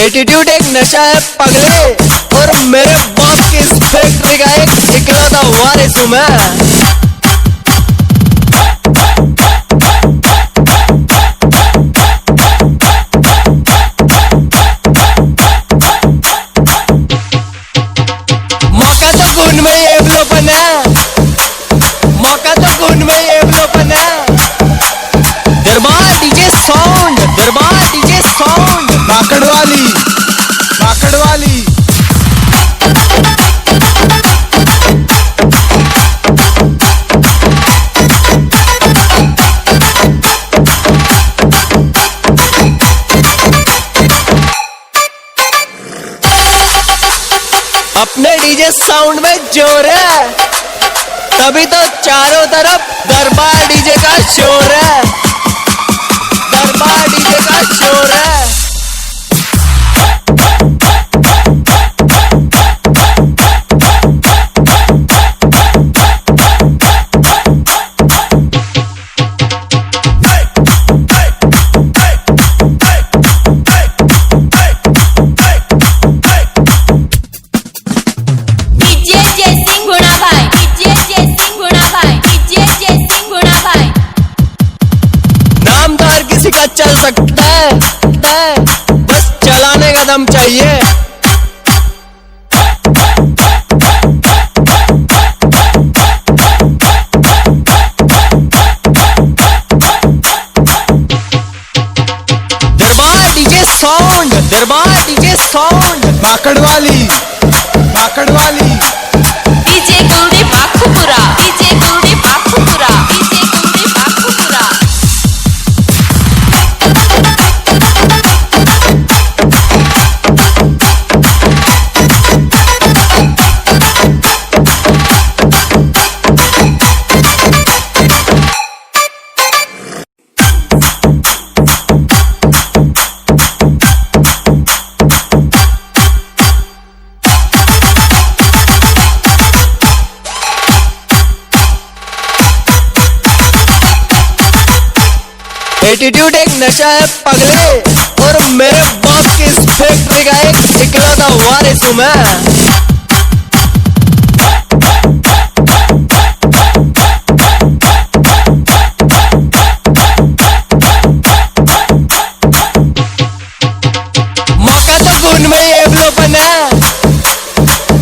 Attitude एक नशा है पगले, और मेरे बाप की इस फैक्ट्री का एक इकलौता वारिस हूं मैं। मौका तो खून में ये अवलोकन है, मौका तो खून में ये अवलोकन है। दरबार DJ sound, Darbar DJ sound. Makadwali, माकड़ वाली। अपने डीजे साउंड में जोर है, तभी तो चारों तरफ दरबार डीजे का शोर है, दरबार डीजे का शोर है। नामदार किसी का चल सकता है, बस चलाने का दम चाहिए। Darbar DJ sound, Darbar DJ sound. Makadwali, Makadwali. DJ Kuldeep Bakhupura, DJ Kuldeep Bakhupura, DJ Kuldeep Bakhupura. Attitude एक नशा है पगले, और मेरे बाप की इस फैक्ट्री का एक इकलौता वारिस हूं मैं। मौका तो खून में ये अवलोकन है,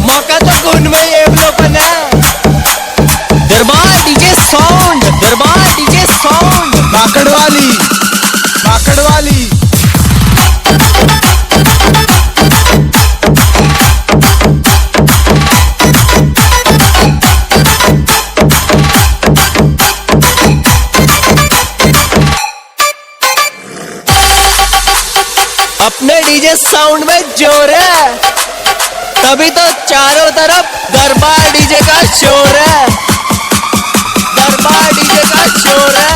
मौका तो खून में ये अवलोकन है। दरबार DJ sound, Darbar DJ sound. Makadwali, माकड़ वाली। अपने डीजे साउंड में जोर है, तभी तो चारों तरफ दरबार डीजे का शोर है, दरबार डीजे का शोर है।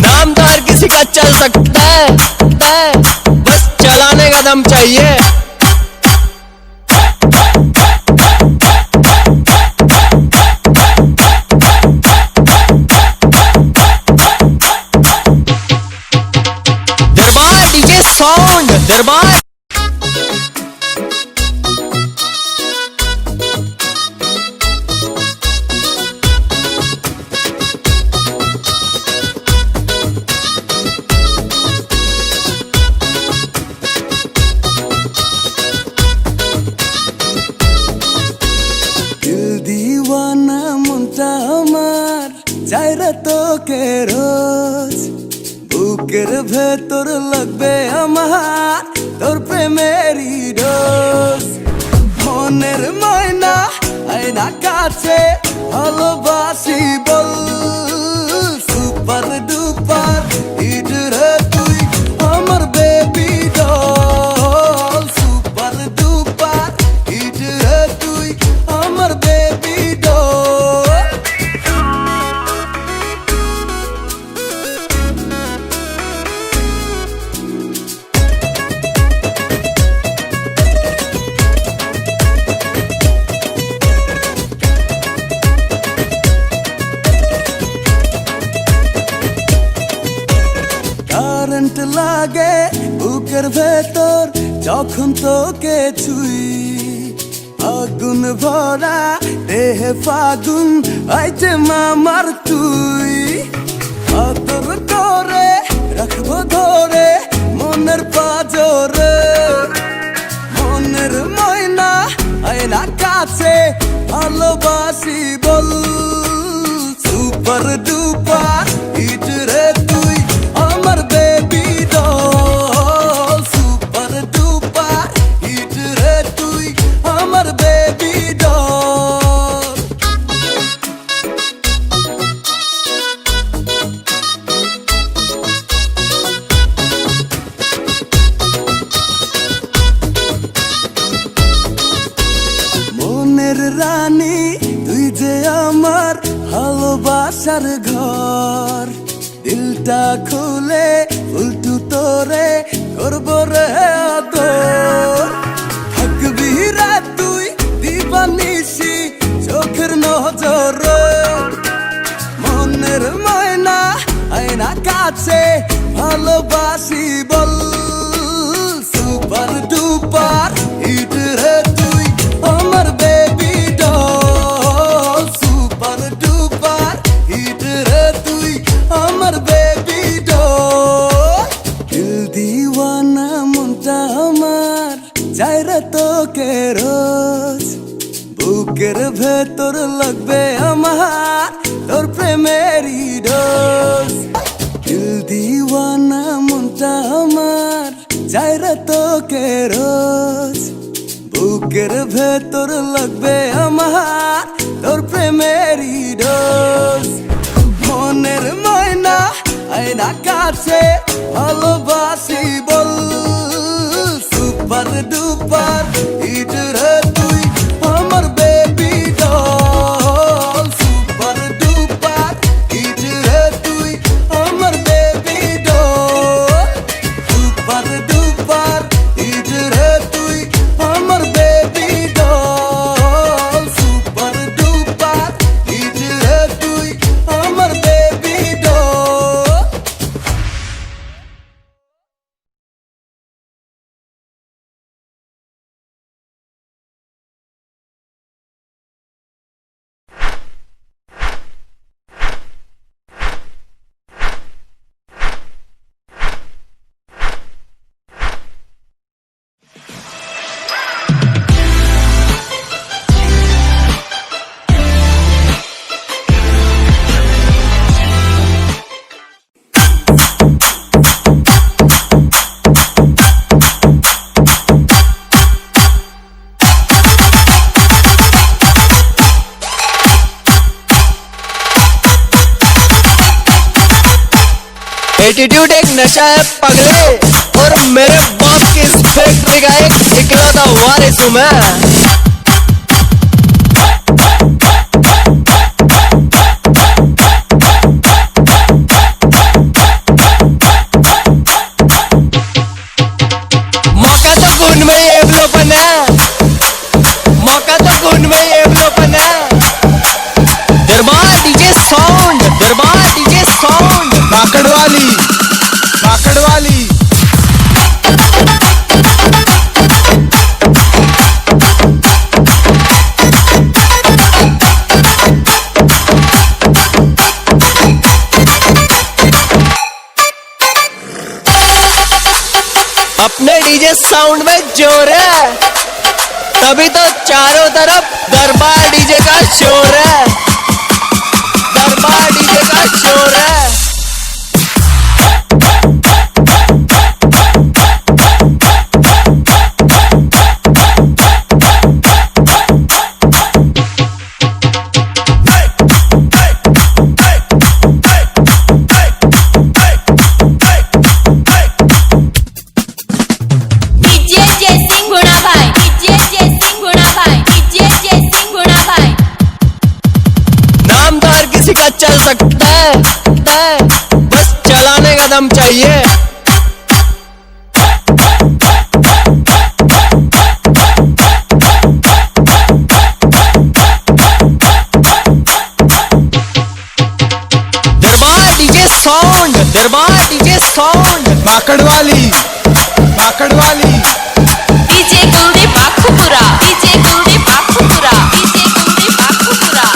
नामदार किसी का चल सकता है, बस चलाने का दम चाहिए। दरबार डीजे साउंड, दरबार। दीवाना মনটা আমার চাইরা তোকে রোজ বুকের ভেতর লাগবে আমার তোর প্রেমেরই ডোজ মনের ময়না আয়না কাছে ভালোবাসি বল সুপার ডুপার হিট রে তুই আমার baby doll super duper hit রে তুই বুকের ভেতর যখন তোকে ছুই আগুন ভরা দেহে ফাগুন আইতে মামার তুই আদর করে রাখবো ধরে মনের পাজরে মনের ময়না আয়না কাছে ভালোবাসি বল সুপার ডুপার হিট রে তুই আমার baby doll super duper hit রে তুই আমার বেবি ডল মনের রানী তুই যে আমার ভালোবাসার ঘর দিলটা খুলে উল্টু তোরে করবো রে আদর থাকবি রে তুই দিবানিসি চোখের নজর মনের ময়না আয়না কাছে ভালোবাসি বল সুপার ডুপার হিট রে তুই আমার baby doll super duper hit রে তুই আমার বেবি ডল দিল দিওয়ানা মনটা আমার চাই রে তোকে রোজ বুকের ভেতর লাগবে আমার তোর প্রেমেরই ডোজ দিল দিওয়ানা মনটা আমার চাই রে তোকে রোজ বুকের ভেতর লাগবে আমার তোর প্রেমেরই ডোজ মনের ময়না আয়না কাছে ভালোবাসি বল সুপার ডুপার হিট রে তুই আমার baby doll super duper hit রে তুই আমার baby doll super duper hit রে তুই আমার baby doll super duper hit রে তুই আমার বেবি ডল एटीट्यूड एक नशा है पगले और मेरे बाप की इस फैक्ट्री का एक इकलौता वारिस हूं मैं मौका तो खून में ये अवलोकन है मौका तो खून में ये अवलोकन है दरबार डीजे साउंड माकड़वाली माकड़वाली अपने डीजे साउंड में जोर है तभी तो चारों तरफ दरबार डीजे का शोर है दरबार डीजे का शोर है नाम तो हर किसी का चल सकता है Makadwali Makadwali DJ Gauri Bakhupura DJ Gauri Bakhupura DJ Gauri Bakhupura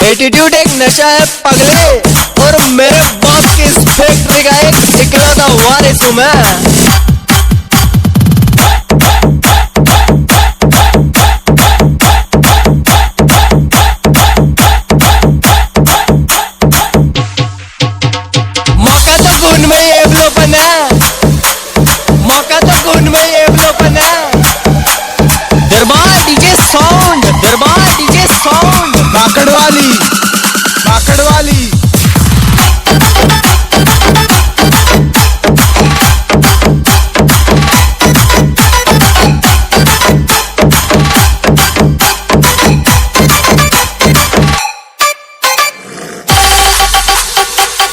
attitude एक नशा है पगले, और मेरे बॉस की इस फैक्ट्री का एक इकलौता वारिस हूं मैं। मौका तो खून में ये अवलोपन है, मौका तो खून में ये अवलोपन है। दरबार DJ sound, Darbar DJ sound. Makadwali Makadwali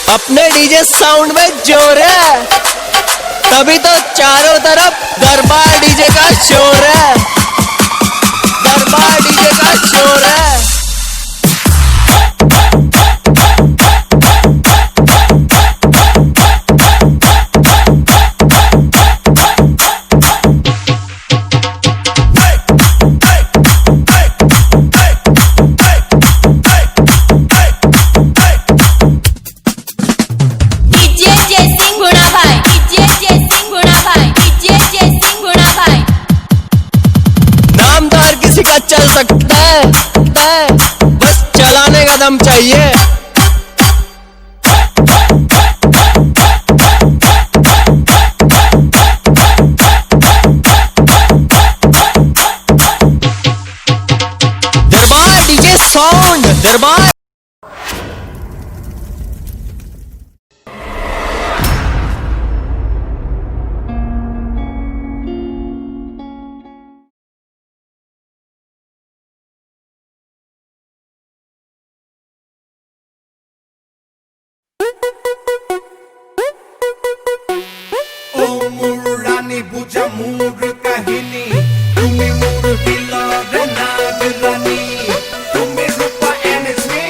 अपने डीजे साउंड में जोर है, तभी तो चारों तरफ दरबार डीजे का शोर है, दरबार डीजे का शोर है। डीजे जय सिंह गुणा भाई डीजे जय सिंह गुणा भाई डीजे जय सिंह गुणा भाई नाम तो हर किसी का चल सकता है, बस चलाने का दम चाहिए। दरबार डीजे साउंड, दरबार। ओ मोर रानी बुझा मोर काहिनी तुम्ही मोर दिलार नाग रानी तुम्ही रूपा and it's me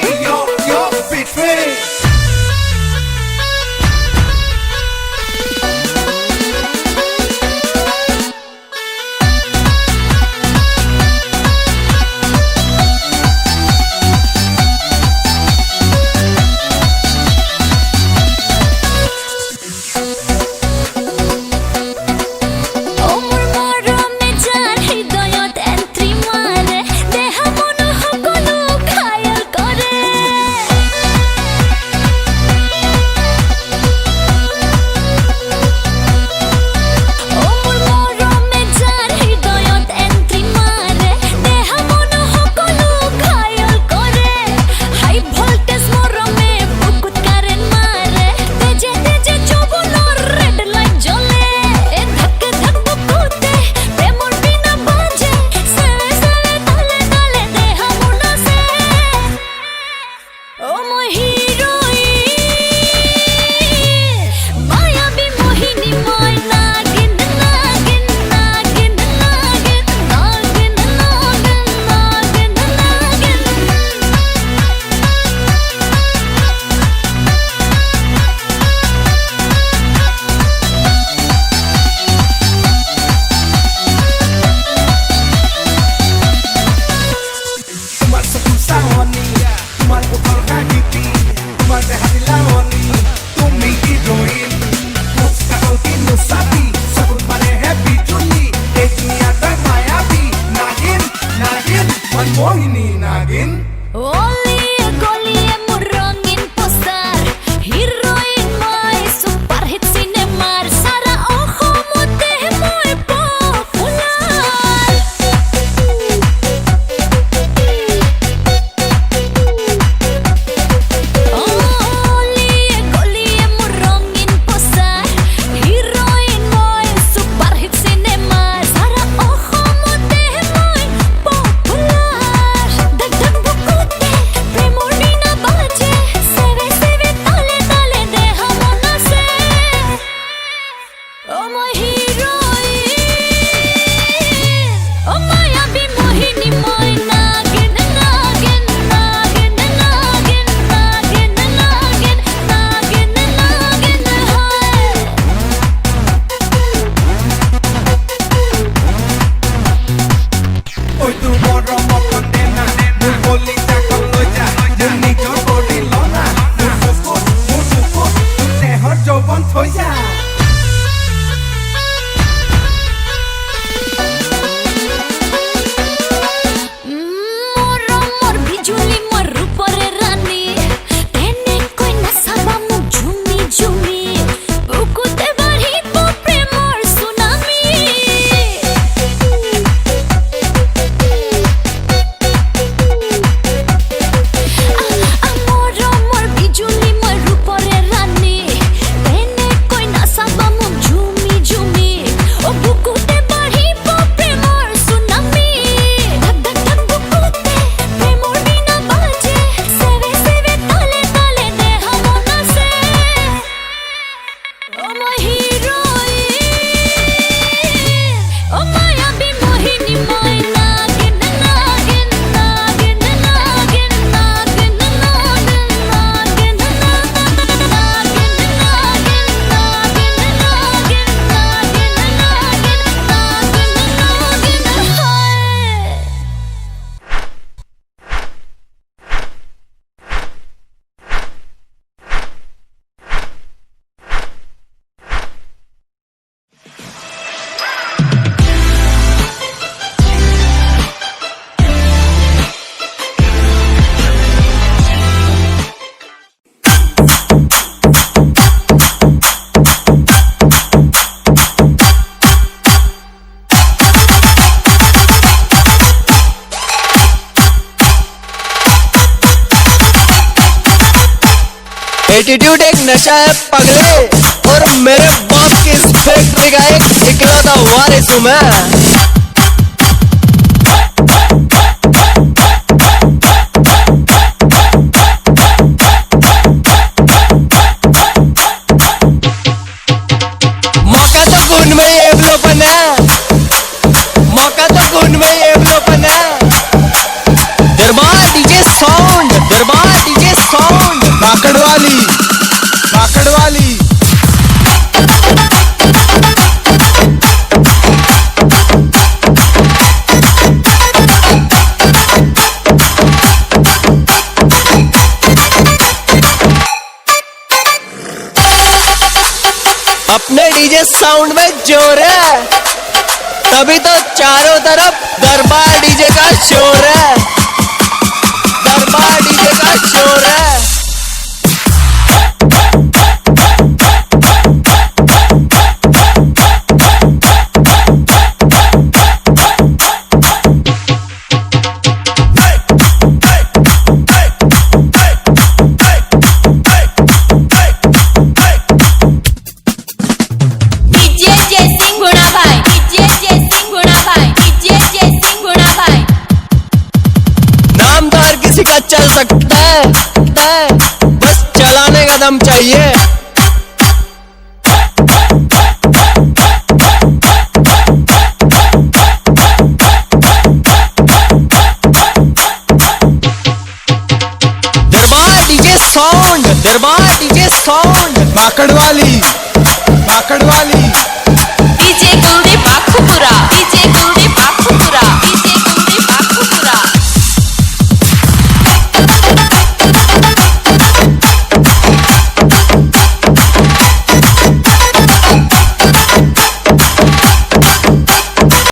Oi tu moro mo condena, mun boli ja kollo ja, mun nijor body lona, mun suko, tu te hor joban thoya. Attitude एक नशा है पगले, और मेरे बाप की इस फैक्ट्री का एक इकलौता वारिस हूं मैं। मौका तो खून में ये एवलोपन है, मौका तो खून में ये एवलोपन है। दरबार DJ sound, Darbar DJ sound. Makadwali Makadwali अपने डीजे साउंड में जोर है, तभी तो चारों तरफ दरबार डीजे का शोर है, दरबार डीजे का शोर है। चल सकता है, बस चलाने का दम चाहिए। Darbar DJ sound, Darbar DJ sound. Makadwali Makadwali